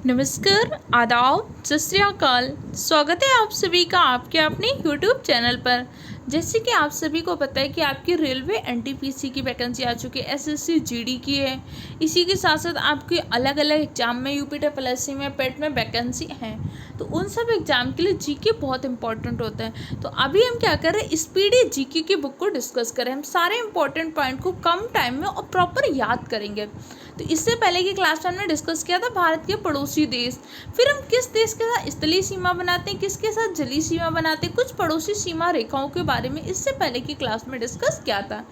नमस्कार, आदाब, सत श्री अकाल। स्वागत है आप सभी का आपके अपने YouTube चैनल पर। जैसे कि आप सभी को पता है कि आपकी रेलवे एनटीपीसी की वैकेंसी आ चुकी है, एसएससी जीडी की है। इसी के साथ साथ आपके अलग अलग एग्जाम में यूपीएससी में पेट में वैकेंसी है। तो उन सब एग्जाम के लिए जीके बहुत इंपॉर्टेंट होता है। तो अभी हम क्या कर रहे हैं, स्पीडी जीके की बुक को डिस्कस करें। हम सारे इंपॉर्टेंट पॉइंट को कम टाइम में और प्रॉपर याद करेंगे। तो इससे पहले की क्लास में हमने डिस्कस किया था भारत के पड़ोसी देश, फिर हम किस देश के साथ स्थलीय सीमा बनाते हैं, किसके साथ जलीय सीमा बनाते हैं, कुछ पड़ोसी सीमा रेखाओं के बारे में इससे पहले की क्लास में डिस्कस किया था।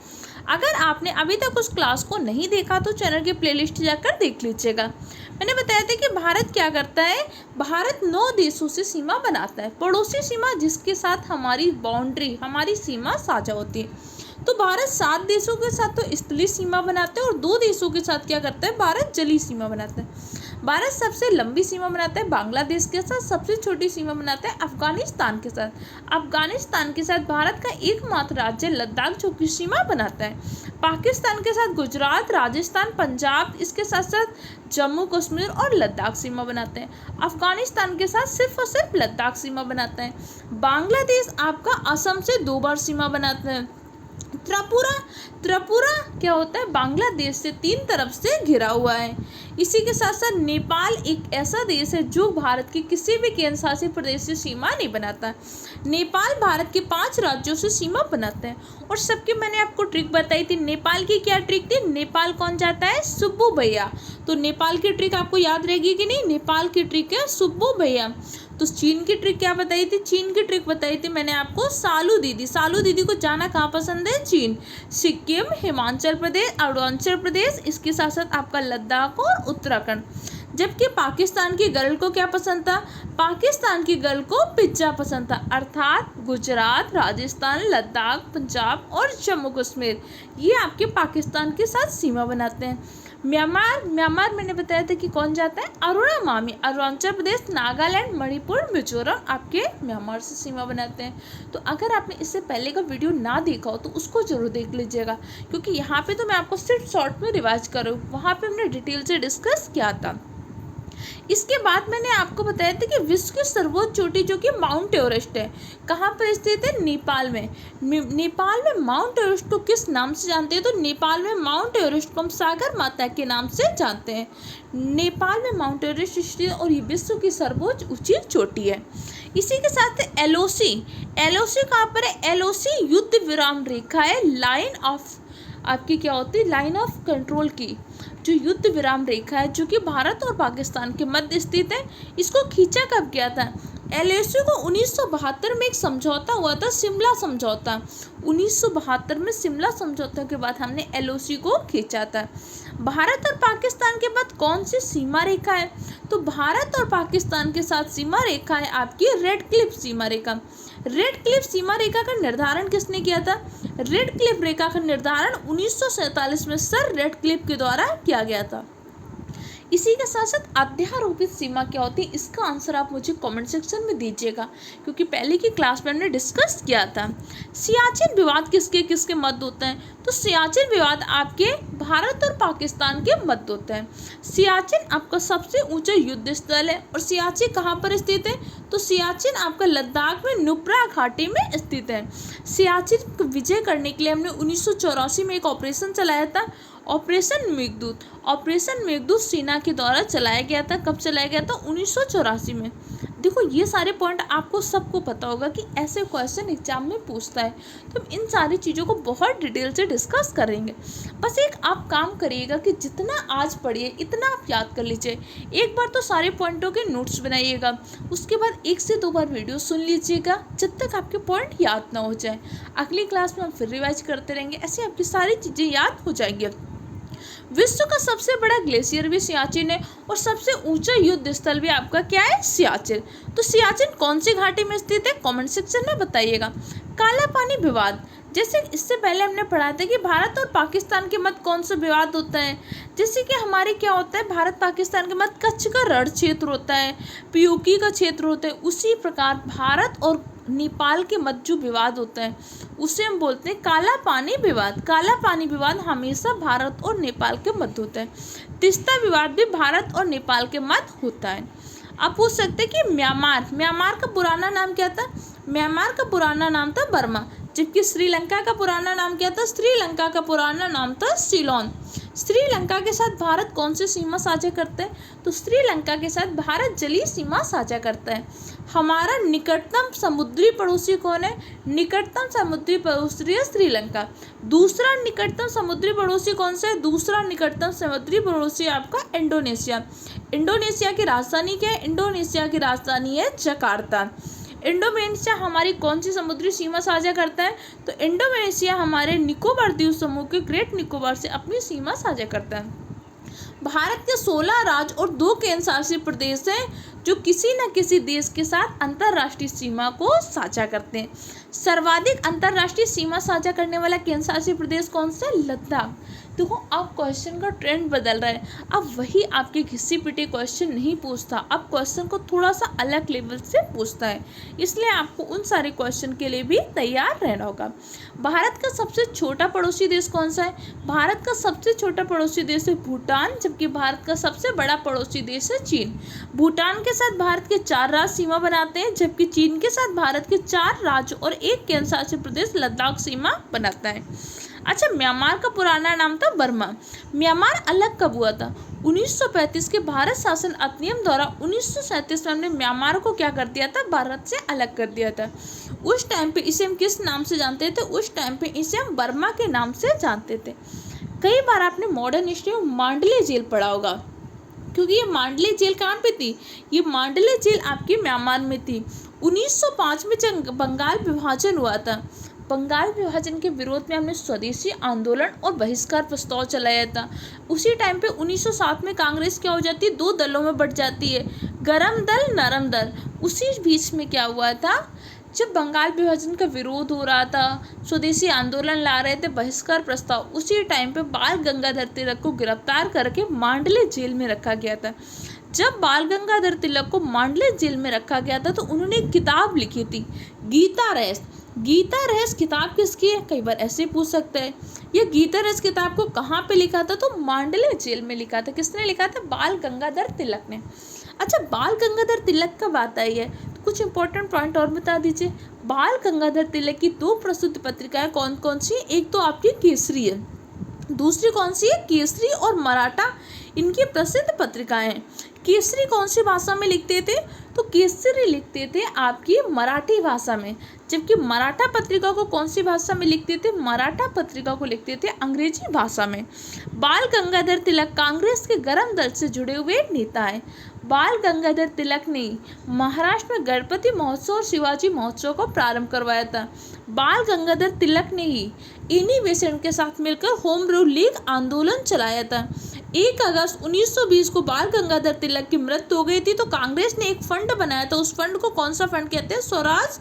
अगर आपने अभी तक उस क्लास को नहीं देखा तो चैनल की प्लेलिस्ट जाकर देख लीजिएगा। मैंने बताया था कि भारत क्या करता है, भारत 9 देशों से सीमा बनाता है। पड़ोसी सीमा जिसके साथ हमारी बाउंड्री, हमारी सीमा साझा होती है। तो भारत 7 देशों के साथ तो स्थलीय सीमा बनाता है और 2 देशों के साथ क्या करता है, भारत जलीय सीमा बनाता है। भारत सबसे लंबी सीमा बनाता है बांग्लादेश के साथ, सबसे छोटी सीमा बनाता है अफगानिस्तान के साथ। अफगानिस्तान के साथ भारत का एकमात्र राज्य लद्दाख जो की सीमा बनाता है। पाकिस्तान के साथ गुजरात, राजस्थान, पंजाब, इसके साथ साथ जम्मू कश्मीर और लद्दाख सीमा बनाते हैं। अफगानिस्तान के साथ सिर्फ और सिर्फ लद्दाख सीमा बनाता है। बांग्लादेश आपका असम से 2 बार सीमा बनाता है। त्रिपुरा क्या होता है, बांग्लादेश से 3 तरफ से घिरा हुआ है। इसी के साथ साथ नेपाल एक ऐसा देश है जो भारत के किसी भी केंद्र शासित प्रदेश से सीमा नहीं बनाता। नेपाल भारत के 5 राज्यों से सीमा बनाता है। और सबके मैंने आपको ट्रिक बताई थी। नेपाल की क्या ट्रिक थी, नेपाल कौन जाता है, सुब्बू भैया। तो नेपाल की ट्रिक आपको याद रहेगी कि नहीं, नेपाल की ट्रिक है सुब्बू भैया। तो चीन की ट्रिक क्या बताई थी, चीन की ट्रिक बताई थी मैंने आपको सालू दीदी। सालू दीदी को जाना कहाँ पसंद है, चीन, सिक्किम, हिमाचल प्रदेश, अरुणाचल प्रदेश, इसके साथ साथ आपका लद्दाख और उत्तराखंड। जबकि पाकिस्तान की गर्ल को क्या पसंद था, पाकिस्तान की गर्ल को पिज्जा पसंद था, अर्थात गुजरात, राजस्थान, लद्दाख, पंजाब और जम्मू कश्मीर ये आपके पाकिस्तान के साथ सीमा बनाते हैं। म्यांमार मैंने बताया था कि कौन जाता है, अरुणामामी, अरुणाचल प्रदेश, नागालैंड, मणिपुर, मिजोरम आपके म्यांमार से सीमा बनाते हैं। तो अगर आपने इससे पहले का वीडियो ना देखा हो तो उसको जरूर देख लीजिएगा, क्योंकि यहाँ पे तो मैं आपको सिर्फ शॉर्ट में रिवाइज कर रही हूँ, वहाँ पे हमने डिटेल से डिस्कस किया था। इसके बाद मैंने आपको बताया था कि विश्व की सर्वोच्च चोटी जो कि माउंट एवरेस्ट है, कहाँ पर स्थित है, नेपाल में। नेपाल में माउंट एवरेस्ट को किस नाम से जानते हैं, तो नेपाल में माउंट एवरेस्ट को हम सागर माता के नाम से जानते हैं। नेपाल में माउंट एवरेस्ट स्थित और ये विश्व की सर्वोच्च ऊंची चोटी है। इसी के साथ एलओसी, एलओसी कहाँ पर है, एलओसी युद्ध विराम रेखा है, लाइन ऑफ आपकी क्या होती है, लाइन ऑफ कंट्रोल की जो युद्ध विराम रेखा है जो कि भारत और पाकिस्तान के मध्य स्थित है। इसको खींचा कब गया था, एलओसी को 1972 में एक समझौता हुआ था, शिमला समझौता। 1972 में शिमला समझौता के बाद हमने एलओसी को खींचा था। भारत और पाकिस्तान के बाद कौन सी सीमा रेखा है, तो भारत और पाकिस्तान के साथ सीमा रेखा है आपकी रेड क्लिफ सीमा रेखा। रेड क्लिफ सीमा रेखा का निर्धारण किसने किया था, रेड क्लिफ रेखा का निर्धारण 1947 में सर रेड क्लिफ के द्वारा किया गया था। इसी के साथ साथ अध्यारोपित सीमा क्या होती है, इसका आंसर आप मुझे कमेंट सेक्शन में दीजिएगा, क्योंकि पहले की क्लास में हमने डिस्कस किया था। सियाचिन विवाद किसके किसके मध्य होता है, तो सियाचिन विवाद आपके भारत और पाकिस्तान के मध्य होता है। सियाचिन आपका सबसे ऊंचा युद्ध स्थल है और सियाचिन कहाँ पर स्थित है, तो सियाचिन आपका लद्दाख में नुब्रा घाटी में स्थित है। सियाचिन को विजय करने के लिए हमने 1984 में एक ऑपरेशन चलाया था, ऑपरेशन मेघदूत। ऑपरेशन मेघदूत सेना के द्वारा चलाया गया था, कब चलाया गया था, 1984 में। देखो ये सारे पॉइंट आपको सबको पता होगा कि ऐसे क्वेश्चन एग्जाम में पूछता है, तो हम इन सारी चीज़ों को बहुत डिटेल से डिस्कस करेंगे। बस एक आप काम करिएगा कि जितना आज पढ़िए इतना आप याद कर लीजिए। एक बार तो सारे पॉइंटों के नोट्स बनाइएगा, उसके बाद 1 से 2 बार वीडियो सुन लीजिएगा जब तक आपके पॉइंट याद ना हो जाए। अगली क्लास में हम फिर रिवाइज करते रहेंगे, ऐसे आपकी सारी चीज़ें याद हो जाएंगी। विश्व का सबसे बड़ा ग्लेशियर भी सियाचिन है और सबसे ऊंचा युद्ध स्थल भी आपका क्या है, सियाचिन। तो सियाचिन कौन सी घाटी में स्थित है, कमेंट सेक्शन में बताइएगा। काला पानी विवाद, जैसे इससे पहले हमने पढ़ा था कि भारत और पाकिस्तान के मध्य कौन सा विवाद होता है, जैसे कि हमारे क्या होता है, भारत पाकिस्तान के मध्य कच्छ का रण क्षेत्र होता है, पीओकी का क्षेत्र होता है। उसी प्रकार भारत और नेपाल के मध्य जो विवाद होता है उसे हम बोलते हैं काला पानी विवाद। काला पानी विवाद हमेशा भारत और नेपाल के मध्य होता है। तीस्ता विवाद भी भारत और नेपाल के मध्य होता है। आप पूछ सकते हैं कि म्यांमार का पुराना नाम क्या था? म्यांमार का पुराना नाम था बर्मा, जबकि श्रीलंका का पुराना नाम क्या था? श्रीलंका का पुराना नाम था सीलोन। श्रीलंका के साथ भारत कौन सी सीमा साझा करता है? तो श्रीलंका के साथ भारत जलीय सीमा साझा करता है। हमारा निकटतम समुद्री पड़ोसी कौन है? निकटतम समुद्री पड़ोसी है श्रीलंका। दूसरा निकटतम समुद्री पड़ोसी कौन सा है? दूसरा निकटतम समुद्री पड़ोसी है आपका इंडोनेशिया। इंडोनेशिया की राजधानी क्या है? इंडोनेशिया की राजधानी है जकार्ता। इंडोनेशिया हमारी कौन सी समुद्री सीमा साझा करता है? तो इंडोनेशिया हमारे निकोबार द्वीप समूह के ग्रेट निकोबार से अपनी सीमा साझा करता है। भारत के 16 राज्य और 2 केंद्र शासित प्रदेश हैं जो किसी न किसी देश के साथ अंतर्राष्ट्रीय सीमा को साझा करते हैं। सर्वाधिक अंतर्राष्ट्रीय सीमा साझा करने वाला केंद्र शासित प्रदेश कौन सा? लद्दाख। देखो अब क्वेश्चन का ट्रेंड बदल रहा है। अब वही आपके घिसी पिटी क्वेश्चन नहीं पूछता, अब क्वेश्चन को थोड़ा सा अलग लेवल से पूछता है, इसलिए आपको उन सारे क्वेश्चन के लिए भी तैयार रहना होगा। भारत का सबसे छोटा पड़ोसी देश कौन सा है? भारत का सबसे छोटा पड़ोसी देश है भूटान, जबकि भारत का सबसे बड़ा पड़ोसी देश है चीन। भूटान के साथ भारत के 4 राज्य सीमा बनाते हैं, जबकि चीन के साथ भारत के 4 राज्य और 1 केंद्र शासित प्रदेश लद्दाख सीमा बनाता है। अच्छा, म्यांमार का पुराना नाम था बर्मा। म्यांमार अलग कब हुआ था? 1935 के भारत शासन अधिनियम द्वारा 1937 में हमने म्यांमार को क्या कर दिया था? भारत से अलग कर दिया था। उस टाइम पे इसे हम किस नाम से जानते थे? उस टाइम पे इसे हम बर्मा के नाम से जानते थे। कई बार आपने मॉडर्न हिस्ट्री में मांडले जेल पढ़ा होगा, क्योंकि ये मांडले जेल कहाँ पे थी? ये मांडले जेल आपकी म्यांमार में थी। 1905 में जब बंगाल विभाजन हुआ था, बंगाल विभाजन के विरोध में हमने स्वदेशी आंदोलन और बहिष्कार प्रस्ताव चलाया था। उसी टाइम पे 1907 में कांग्रेस क्या हो जाती है? 2 दलों में बढ़ जाती है, गरम दल, नरम दल। उसी बीच में क्या हुआ था? जब बंगाल विभाजन का विरोध हो रहा था, स्वदेशी आंदोलन ला रहे थे, बहिष्कार प्रस्ताव, उसी टाइम पे बाल गंगाधर तिलक को गिरफ्तार करके मांडले जेल में रखा गया था। जब बाल गंगाधर तिलक को मांडले जेल में रखा गया था तो उन्होंने एक किताब लिखी थी, गीता रहस्य। गीता रहस्य किताब किसकी है? कई बार ऐसे पूछ सकते हैं। ये गीता रहस्य किताब को कहाँ पे लिखा था? तो मांडले जेल में लिखा था। किसने लिखा था? बाल गंगाधर तिलक ने। अच्छा, बाल गंगाधर तिलक कब आता है? तो कुछ इंपॉर्टेंट पॉइंट और बता दीजिए। बाल गंगाधर तिलक की 2 प्रसिद्ध पत्रिकाएं कौन कौन सी? एक तो आपकी केसरी है, दूसरी कौन सी है? केसरी और मराठा, इनकी प्रसिद्ध पत्रिकाएं हैं। केसरी कौन सी भाषा में लिखते थे? तो केसरी लिखते थे आपकी मराठी भाषा में, जबकि मराठा पत्रिका को कौन सी भाषा में लिखते थे? मराठा पत्रिका को लिखते थे अंग्रेजी भाषा में। बाल गंगाधर तिलक कांग्रेस के गरम दल से जुड़े हुए नेता हैं। बाल गंगाधर तिलक ने महाराष्ट्र में गणपति महोत्सव और शिवाजी महोत्सव को प्रारंभ करवाया था। बाल गंगाधर तिलक ने ही एनी बेसेंट के साथ मिलकर होम रूल लीग आंदोलन चलाया था। 1 अगस्त 1920 को बाल गंगाधर तिलक की मृत्यु हो गई थी, तो कांग्रेस ने एक फंड बनाया था। उस फंड को कौन सा फंड कहते हैं? स्वराज।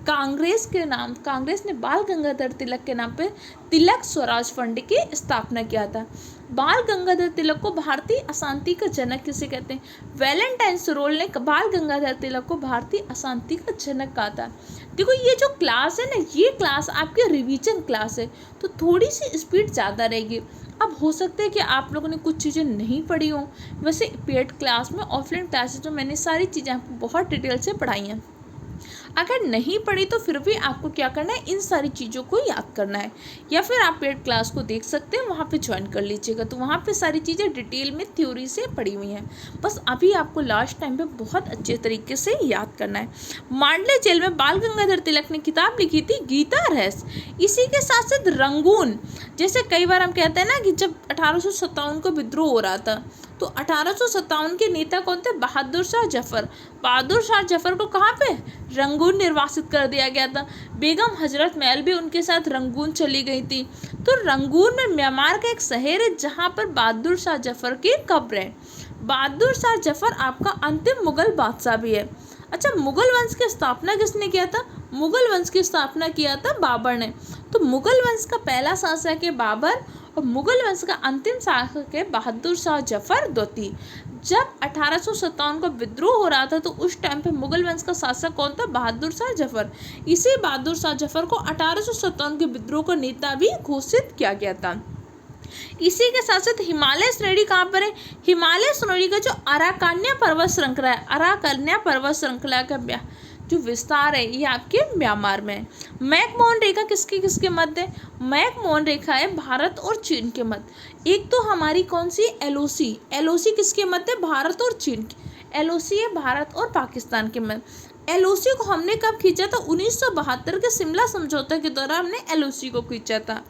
कांग्रेस ने बाल गंगाधर तिलक के नाम पे तिलक स्वराज फंड की स्थापना किया था। बाल गंगाधर तिलक को भारतीय अशांति का जनक किसे कहते हैं? वैलेंटाइन सरोल ने बाल गंगाधर तिलक को भारतीय अशांति का जनक कहा था। देखो ये जो क्लास है ना, ये क्लास आपकी रिवीजन क्लास है, तो थोड़ी सी स्पीड ज़्यादा रहेगी। अब हो सकता है कि आप लोगों ने कुछ चीज़ें नहीं पढ़ी हों। वैसे पेड क्लास में, ऑफलाइन क्लासेस में मैंने सारी चीज़ें आपको बहुत डिटेल से पढ़ाई हैं। अगर नहीं पढ़ी तो फिर भी आपको क्या करना है? इन सारी चीज़ों को याद करना है, या फिर आप पेड क्लास को देख सकते हैं, वहाँ पे ज्वाइन कर लीजिएगा। तो वहाँ पे सारी चीज़ें डिटेल में थ्योरी से पढ़ी हुई हैं। बस अभी आपको लास्ट टाइम पे बहुत अच्छे तरीके से याद करना है। मांडले जेल में बाल गंगाधर तिलक ने किताब लिखी थी गीता रहस्य। इसी के साथ साथ रंगून, जैसे कई बार हम कहते हैं ना कि जब 1857 को विद्रोह हो रहा था, तो 1857 के नेता कौन थे? बहादुर शाह जफर। बहादुर शाह जफर को कहाँ पे? रंगून निर्वासित कर दिया गया था। बेगम हजरत महल भी उनके साथ रंगून चली गई थी। तो रंगून में म्यांमार का एक शहर है जहाँ पर बहादुर शाह जफर की कब्र है। बहादुर शाह जफर आपका अंतिम मुगल बादशाह भी है। अच्छा, मुगल वंश की स्थापना किसने किया था? मुगल वंश की स्थापना किया था बाबर ने। तो मुगल वंश का पहला शासक है बाबर और मुगल वंश का अंतिम शासक है बहादुर शाह जफर द्वितीय। जब 1857 का विद्रोह हो रहा था तो उस टाइम पे मुगल वंश का शासक कौन था? बहादुर शाह जफर। इसी बहादुर शाह जफर को 1857 के विद्रोह का नेता भी घोषित किया गया था। इसी के साथ साथ हिमालय श्रेणी कहाँ पर है? हिमालय श्रेणी का जो अराकान्या पर्वत श्रृंखला है, अराकान्या पर्वत श्रृंखला का जो विस्तार है ये आपके म्यांमार में है। मैकमोहन रेखा किसके किसके मध्य है? मैकमोहन रेखा है भारत और चीन के मध्य। एक तो हमारी कौन सी? एलओसी। एलओसी किसके मध्य है? भारत और चीन की। एलओसी है भारत और पाकिस्तान के मध्य। एलओसी को हमने कब खींचा था? 1972 के शिमला समझौते के दौरान हमने एलओसी को खींचा था।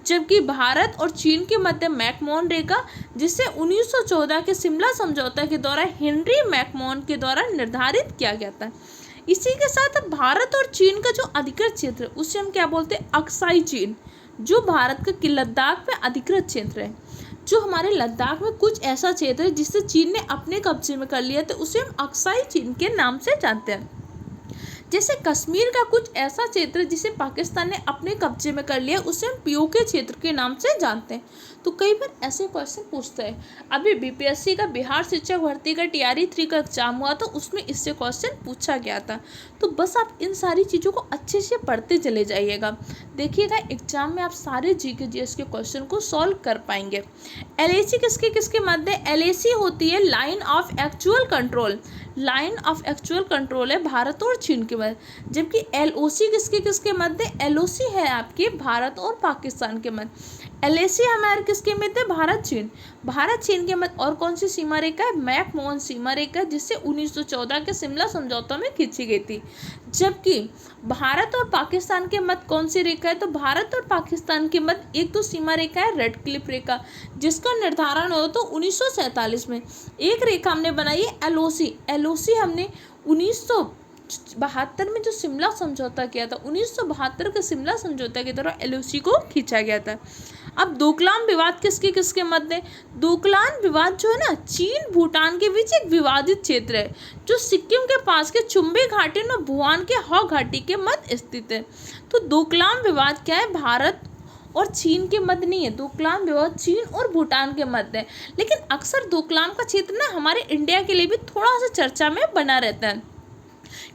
जबकि भारत और चीन के मध्य मैकमोहन रेखा, जिसे 1914 के शिमला समझौते के दौरान हेनरी मैकमोहन के द्वारा निर्धारित किया गया था। इसी के साथ भारत और चीन का जो अधिकृत क्षेत्र है उसे हम क्या बोलते हैं? अक्साई चीन, जो भारत का लद्दाख में अधिकृत क्षेत्र है। जो हमारे लद्दाख में कुछ ऐसा क्षेत्र है जिसे चीन ने अपने कब्जे में कर लिया, तो उसे हम अक्साई चीन के नाम से जानते हैं। जैसे कश्मीर का कुछ ऐसा क्षेत्र जिसे पाकिस्तान ने अपने कब्जे में कर लिया, उसे हम पीओके क्षेत्र के नाम से जानते हैं। तो कई बार ऐसे क्वेश्चन पूछते हैं। अभी बीपीएससी का बिहार शिक्षक भर्ती का TRE 3 का एग्जाम हुआ था, उसमें इससे क्वेश्चन पूछा गया था। तो बस आप इन सारी चीज़ों को अच्छे से पढ़ते चले जाइएगा, देखिएगा एग्जाम में आप सारे GK GS के क्वेश्चन को सॉल्व कर पाएंगे। LAC किसके किसके मध्य? LAC होती है line of actual control. Line of actual control है भारत और चीन के मध्य। जबकि LOC किसके किसके मध्य? LOC है आपके भारत और पाकिस्तान के मध्य। LAC हमारे किसके मध्य? भारत चीन। भारत चीन के मध्य और कौन सी सीमा रेखा है? मैकमोहन सीमा रेखा, जिससे 1914 के शिमला समझौतों में खींची गई थी। जबकि भारत और पाकिस्तान के मध्य कौन सी रेखा है? तो भारत और पाकिस्तान के मध्य एक तो सीमा रेखा है रेड क्लिफ रेखा, जिसका निर्धारण हो तो 1947 में। एक रेखा हमने बनाई है LOC। LOC हमने 1972 में जो शिमला समझौता किया था, 1972 के शिमला समझौता के दौरान LOC को खींचा गया था। अब डोकलाम विवाद किसके किसके मध्य है? डोकलाम विवाद जो है ना, चीन भूटान के बीच एक विवादित क्षेत्र है, जो सिक्किम के पास के चुम्बे घाटी में भुआन के हॉ घाटी के मध्य स्थित है। तो डोकलाम विवाद क्या है? भारत और चीन के मध्य नहीं है। डोकलाम विवाद चीन और भूटान के मध्य है। लेकिन अक्सर डोकलाम का क्षेत्र ना हमारे इंडिया के लिए भी थोड़ा सा चर्चा में बना रहता है,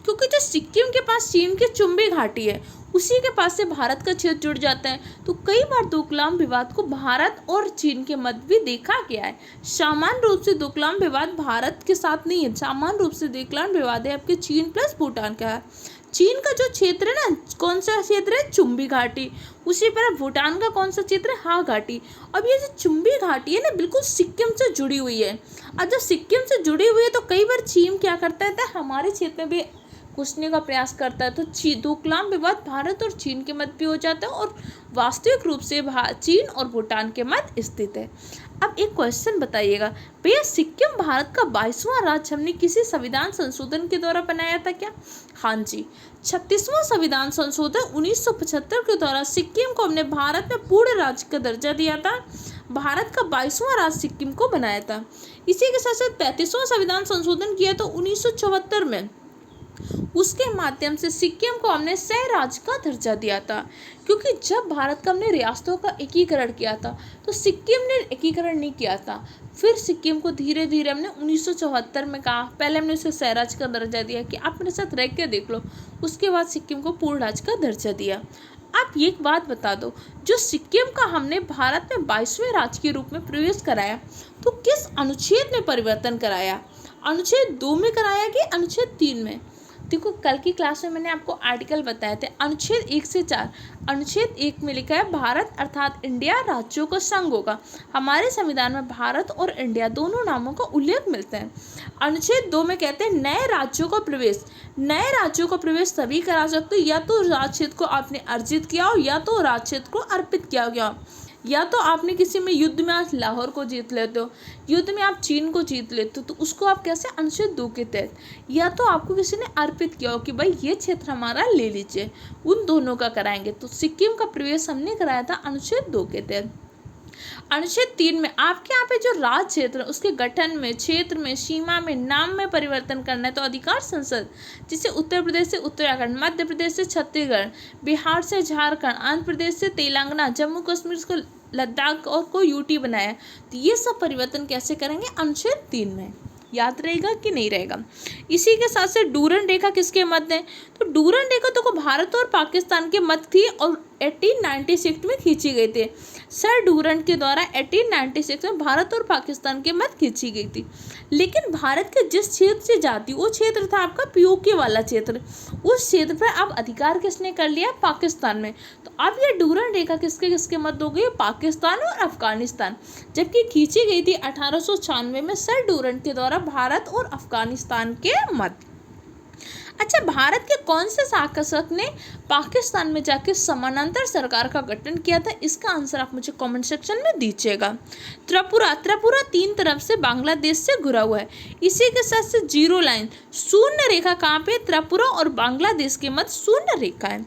क्योंकि जो सिक्किम के पास चीन की चुम्बी घाटी है, उसी के पास से भारत का क्षेत्र जुड़ जाता है। तो कई बार डोकलाम विवाद को भारत और चीन के मध्य भी देखा गया है। सामान्य रूप से डोकलाम विवाद भारत के साथ नहीं है, सामान्य रूप से डोकलाम विवाद है आपके चीन प्लस भूटान का है। चीन का जो क्षेत्र है ना, कौन सा क्षेत्र है? चुम्बी घाटी। उसी पर भूटान का कौन सा क्षेत्र है? हा घाटी। अब ये जो चुम्बी घाटी है ना, बिल्कुल सिक्किम से जुड़ी हुई है। अब जब सिक्किम से जुड़ी हुई है तो कई बार चीन क्या करता है, हमारे क्षेत्र में भी घुसने का प्रयास करता है। तो डोकलाम विवाद भारत और चीन के मध्य भी हो जाता है और वास्तविक रूप से चीन और भूटान के मध्य स्थित है। अब एक क्वेश्चन बताइएगा भैया, सिक्किम भारत का 22वां राज्य हमने किसी संविधान संशोधन के द्वारा बनाया था क्या? हाँ जी, 36वां संविधान संशोधन 1975 के द्वारा सिक्किम को हमने भारत में पूर्ण राज्य का दर्जा दिया था। भारत का 22वां राज्य सिक्किम को बनाया था। इसी के साथ साथ 35वां संविधान संशोधन किया तो 1974 में। उसके माध्यम से सिक्किम को हमने सह राज्य का दर्जा दिया था, क्योंकि जब भारत का हमने रियासतों का एकीकरण किया था तो सिक्किम ने एकीकरण नहीं किया था। फिर सिक्किम को धीरे धीरे हमने 1974 में कहा, पहले हमने उसे सह राज्य का दर्जा दिया कि आप मेरे साथ रह के देख लो। उसके बाद सिक्किम को पूर्ण राज्य का दर्जा दिया। आप ये एक बात बता दो, जो सिक्किम का हमने भारत में 22वें राज्य के रूप में प्रवेश कराया, तो किस अनुच्छेद में परिवर्तन कराया? अनुच्छेद 2 में कराया कि अनुच्छेद 3 में? देखो, कल की क्लास में मैंने आपको आर्टिकल बताए थे। अनुच्छेद 1 से 4। अनुच्छेद 1 में लिखा है भारत अर्थात इंडिया राज्यों का संघ होगा। हमारे संविधान में भारत और इंडिया दोनों नामों का उल्लेख मिलता है। अनुच्छेद 2 में कहते हैं नए राज्यों का प्रवेश। नए राज्यों का प्रवेश सभी करा सकते हो, या तो राज्य क्षेत्र को आपने अर्जित किया हो या तो राज्य क्षेत्र को अर्पित किया गया हो, या तो आपने किसी में युद्ध में आज लाहौर को जीत लेते हो, युद्ध में आप चीन को जीत लेते हो, तो उसको आप कैसे? अनुच्छेद 2 के तहत। या तो आपको किसी ने अर्पित किया हो कि भाई ये क्षेत्र हमारा ले लीजिए, उन दोनों का कराएंगे। तो सिक्किम का प्रवेश हमने कराया था अनुच्छेद 2 के तहत। अनुच्छेद 3 में आपके यहाँ पे जो राज्य क्षेत्र है उसके गठन में, क्षेत्र में, सीमा में, नाम में परिवर्तन करना है तो अधिकार संसद, जिसे उत्तर प्रदेश से उत्तराखंड, मध्य प्रदेश से छत्तीसगढ़, बिहार से झारखंड, आंध्र प्रदेश से तेलंगाना, जम्मू कश्मीर से लद्दाख और को यूटी बनाया। तो ये सब परिवर्तन कैसे करेंगे? अनुच्छेद 3 में। याद रहेगा कि नहीं रहेगा? इसी के साथ से डूरन रेखा किसके मध्य है? तो डूरन रेखा तो भारत और पाकिस्तान के मध्य थी और 1896 में खींची गई थी। सर डूरन के द्वारा 1896 में भारत और पाकिस्तान के मध्य खींची गई थी। लेकिन भारत के जिस क्षेत्र से जाती वो क्षेत्र था आपका पीओके वाला क्षेत्र। उस क्षेत्र पर अब अधिकार किसने कर लिया? पाकिस्तान में। तो अब ये डूरन रेखा किसके किसके मध्य हो गई? पाकिस्तान और अफगानिस्तान। जबकि खींची गई थी 1896 में सर डूरन के द्वारा भारत और अफगानिस्तान के मध्य। अच्छा, भारत के कौन से शासक ने पाकिस्तान में जाकर समानांतर सरकार का गठन किया था? इसका आंसर आप मुझे कमेंट सेक्शन में दीजिएगा। त्रिपुरा 3 तरफ से बांग्लादेश से घिरा हुआ है। इसी के साथ से जीरो लाइन शून्य रेखा कहाँ पे? त्रिपुरा और बांग्लादेश के मध्य शून्य रेखा है।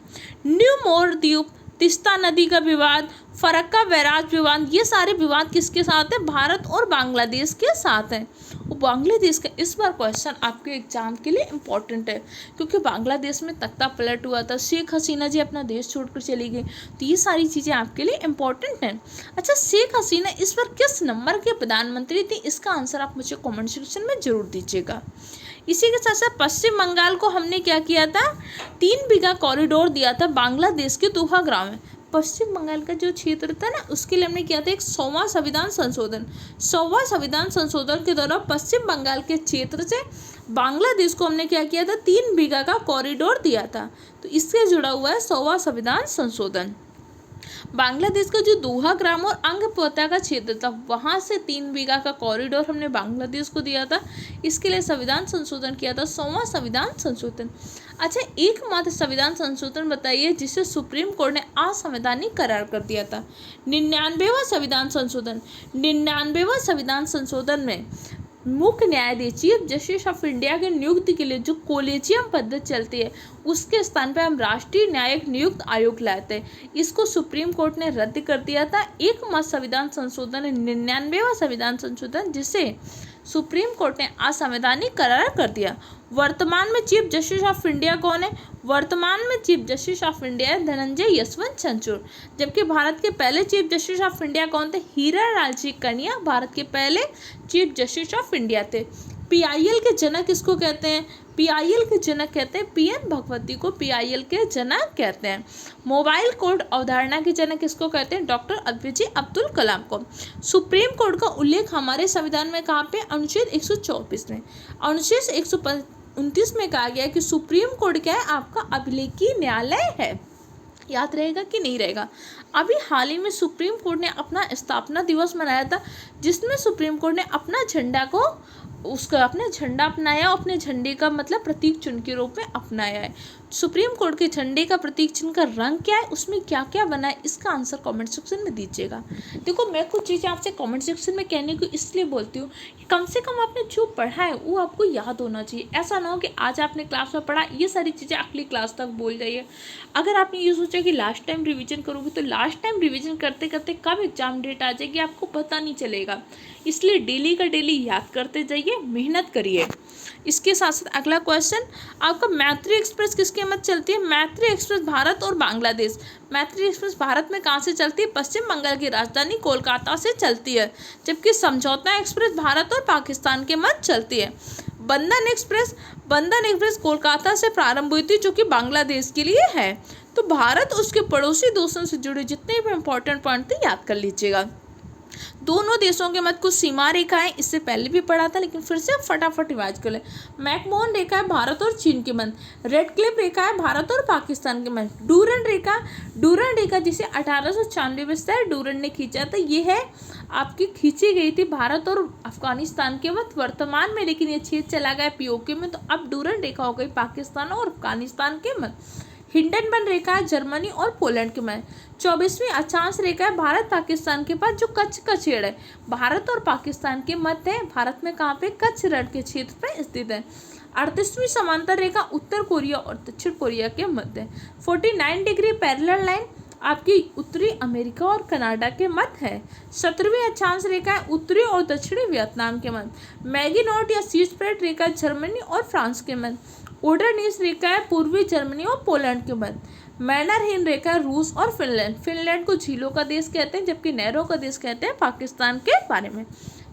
न्यू मोर द्वीप, तिस्ता नदी का विवाद, फरक्का बैराज विवाद, ये सारे विवाद किसके साथ है? भारत और बांग्लादेश के साथ है। बांग्लादेश का इस बार क्वेश्चन आपके एग्जाम के लिए इम्पोर्टेंट है, क्योंकि बांग्लादेश में तख्ता पलट हुआ था, शेख हसीना जी अपना देश छोड़कर चली गई। तो ये सारी चीज़ें आपके लिए इम्पोर्टेंट हैं। अच्छा, शेख हसीना इस बार किस नंबर के प्रधानमंत्री थी? इसका आंसर आप मुझे कमेंट सेक्शन में जरूर दीजिएगा। इसी के साथ साथ पश्चिम बंगाल को हमने क्या किया था? 3 बीघा कॉरिडोर दिया था बांग्लादेश के तुहागांव में। पश्चिम बंगाल का जो क्षेत्र था ना, उसके लिए हमने किया था एक 100वां संविधान संशोधन। 100वां संविधान संशोधन के दौरान पश्चिम बंगाल के क्षेत्र से बांग्लादेश को हमने क्या किया था? 3 बीघा का कॉरिडोर दिया था। तो इससे जुड़ा हुआ है 100वां संविधान संशोधन। बांग्लादेश का जो दोहा ग्राम और अंगपोता का क्षेत्र था, वहाँ से 3 बीघा का कॉरिडोर हमने बांग्लादेश को दिया था। इसके लिए संविधान संशोधन किया था, 100वां संविधान संशोधन। अच्छा, एकमात्र संविधान संशोधन बताइए जिसे सुप्रीम कोर्ट ने असंवैधानिक करार कर दिया था? 99वां संविधान संशोधन। 99वां संविधान संशोधन में मुख्य न्यायाधीश चीफ जस्टिस ऑफ इंडिया की नियुक्ति के लिए जो कोलेजियम पद्धति चलती है, उसके स्थान पर हम राष्ट्रीय न्यायिक नियुक्त आयोग लाते हैं। इसको सुप्रीम कोर्ट ने रद्द कर दिया था। एकमात्र संविधान संशोधन 99वां संविधान संशोधन, जिसे सुप्रीम कोर्ट ने असंवैधानिक करार कर दिया। वर्तमान में चीफ जस्टिस ऑफ इंडिया कौन है? वर्तमान में चीफ जस्टिस ऑफ इंडिया है धनंजय यशवंत चंद्रचूड़। जबकि भारत के पहले चीफ जस्टिस ऑफ इंडिया कौन थे? हीरा लाल जी कनिया भारत के पहले चीफ जस्टिस ऑफ इंडिया थे। पीआईएल के जनक किसको कहते हैं? पीआईएल के जनक कहते हैं पीएन भगवती को पीआईएल के जनक कहते हैं। मोबाइल कोड अवधारणा के जनक किसको कहते हैं? डॉक्टर एपीजे अब्दुल कलाम को। सुप्रीम कोर्ट का उल्लेख हमारे संविधान में कहाँ पे? अनुच्छेद 124 में। अनुच्छेद 129 में कहा गया कि सुप्रीम कोर्ट क्या है? आपका अभिलेखीय न्यायालय है। याद रहेगा कि नहीं रहेगा? अभी हाल ही में सुप्रीम कोर्ट ने अपना स्थापना दिवस मनाया था, जिसमें सुप्रीम कोर्ट ने अपना झंडा अपनाया, अपने झंडे का मतलब प्रतीक चिन्ह के रूप में अपनाया है। सुप्रीम कोर्ट के झंडे का प्रतीक चिन्ह का रंग क्या है, उसमें क्या क्या बना है, इसका आंसर कमेंट सेक्शन में दीजिएगा। देखो, मैं कुछ चीज़ें आपसे कमेंट सेक्शन में कहने को इसलिए बोलती हूँ, कम से कम आपने जो पढ़ा है वो आपको याद होना चाहिए। ऐसा ना हो कि आज आपने क्लास में पढ़ा, ये सारी चीज़ें अगली क्लास तक भूल जाइए। अगर आपने ये सोचा कि लास्ट टाइम रिवीजन करोगे, तो लास्ट टाइम रिवीजन करते करते कब एग्जाम डेट आ जाएगी आपको पता नहीं चलेगा। इसलिए डेली का डेली याद करते जाइए, मेहनत करिए। इसके साथ साथ अगला क्वेश्चन आपका, मैत्री एक्सप्रेस किसके मध्य चलती है? मैत्री एक्सप्रेस भारत और बांग्लादेश। मैत्री एक्सप्रेस भारत में कहाँ से चलती है? पश्चिम बंगाल की राजधानी कोलकाता से चलती है। जबकि समझौता एक्सप्रेस भारत और पाकिस्तान के मध्य चलती है। बंधन एक्सप्रेस कोलकाता से प्रारंभ हुई थी, जो कि बांग्लादेश के लिए है। तो भारत उसके पड़ोसी देशों से जुड़े जितने भी इंपॉर्टेंट पॉइंट थे याद कर लीजिएगा। दोनों देशों के मध्य कुछ सीमा रेखाएं, इससे पहले भी पढ़ा था लेकिन फिर से फटाफट रिवाइज कर ले। मैकमोहन रेखा है भारत और चीन के मध्य। रेड क्लिफ रेखा है भारत और पाकिस्तान के मध्य। डूरन रेखा जिसे 1896 में सर डूरन ने खींचा था, ये है आपकी खींची गई थी भारत और अफगानिस्तान के मध्य वर्तमान में, लेकिन ये छेद चला गया पीओके में, तो अब डूरन रेखा हो गई पाकिस्तान और अफगानिस्तान के मध्य। हिंडनबर्ग रेखा है जर्मनी और पोलैंड के मध्य। 24वीं अक्षांश रेखा है भारत पाकिस्तान के पास, जो कच्छ का क्षेत्र है भारत और पाकिस्तान के मध्य है। भारत में कहाँ पे? कच्छ रण के क्षेत्र पर स्थित है। 38वीं समांतर रेखा उत्तर कोरिया और दक्षिण कोरिया के मध्य है। 49 डिग्री पैरेलल लाइन आपकी उत्तरी अमेरिका और कनाडा के मध्य है। 17वीं अक्षांश रेखा उत्तरी और दक्षिणी वियतनाम के मध्य। मैगीनोट या शीर्ष प्लेट रेखा जर्मनी और फ्रांस के मध्य। ओडरनीस रेखा है पूर्वी जर्मनी और पोलैंड के मध्य। मैनरहीन रेखा है रूस और फिनलैंड। फिनलैंड को झीलों का देश कहते हैं, जबकि नहरों का देश कहते हैं पाकिस्तान के बारे में।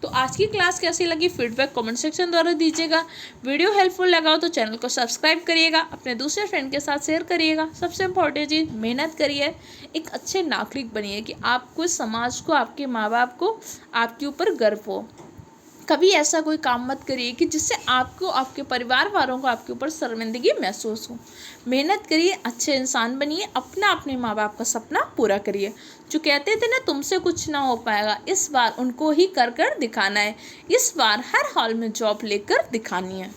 तो आज की क्लास कैसी लगी फीडबैक कमेंट सेक्शन द्वारा दीजिएगा। वीडियो हेल्पफुल लगा हो तो चैनल को सब्सक्राइब करिएगा, अपने दूसरे फ्रेंड के साथ शेयर करिएगा। सबसे इम्पोर्टेंट चीज़, मेहनत करिए, एक अच्छे नागरिक बनिए कि आपको, समाज को, आपके माँ बाप को आपके ऊपर गर्व हो। कभी ऐसा कोई काम मत करिए कि जिससे आपको, आपके परिवार वालों को आपके ऊपर शर्मिंदगी महसूस हो। मेहनत करिए, अच्छे इंसान बनिए, अपने माँ बाप का सपना पूरा करिए। जो कहते थे ना तुमसे कुछ ना हो पाएगा, इस बार उनको ही कर दिखाना है। इस बार हर हाल में जॉब लेकर दिखानी है।